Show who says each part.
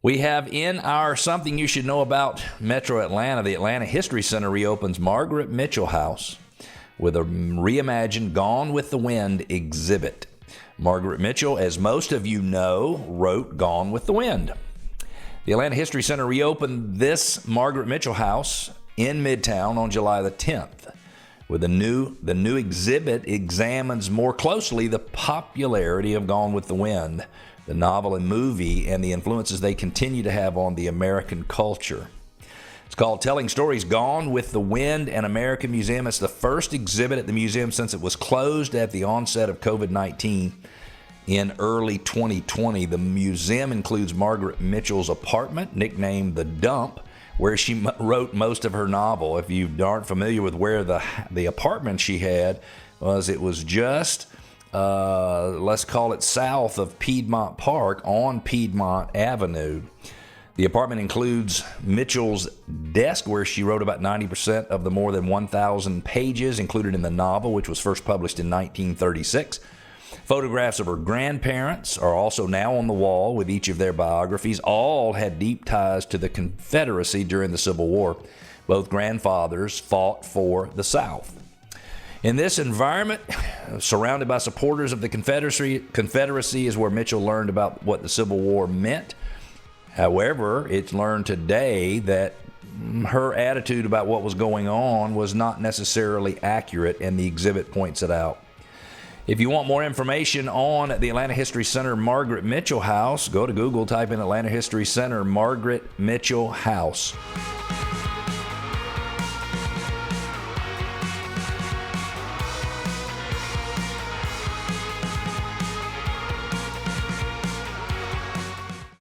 Speaker 1: We have in our Something You Should Know About Metro Atlanta, the Atlanta History Center reopens Margaret Mitchell House with a reimagined Gone with the Wind exhibit. Margaret Mitchell, as most of you know, wrote Gone with the Wind. The Atlanta History Center reopened this Margaret Mitchell House in Midtown on July the 10th. With the new exhibit examines more closely the popularity of Gone with the Wind, the novel and movie, and the influences they continue to have on the American culture. It's called Telling Stories Gone with the Wind, an American Museum. It's the first exhibit at the museum since it was closed at the onset of COVID-19 in early 2020. The museum includes Margaret Mitchell's apartment, nicknamed The Dump, where she wrote most of her novel. If you aren't familiar with where the apartment she had was, it was just let's call it south of Piedmont Park on Piedmont Avenue. The apartment includes Mitchell's desk, where she wrote about 90% of the more than 1,000 pages included in the novel, which was first published in 1936. Photographs of her grandparents are also now on the wall with each of their biographies. All had deep ties to the Confederacy during the Civil War. Both grandfathers fought for the South. In this environment, surrounded by supporters of the Confederacy is where Mitchell learned about what the Civil War meant. However, it's learned today that her attitude about what was going on was not necessarily accurate, and the exhibit points it out. If you want more information on the Atlanta History Center Margaret Mitchell House, go to Google, type in Atlanta History Center Margaret Mitchell House.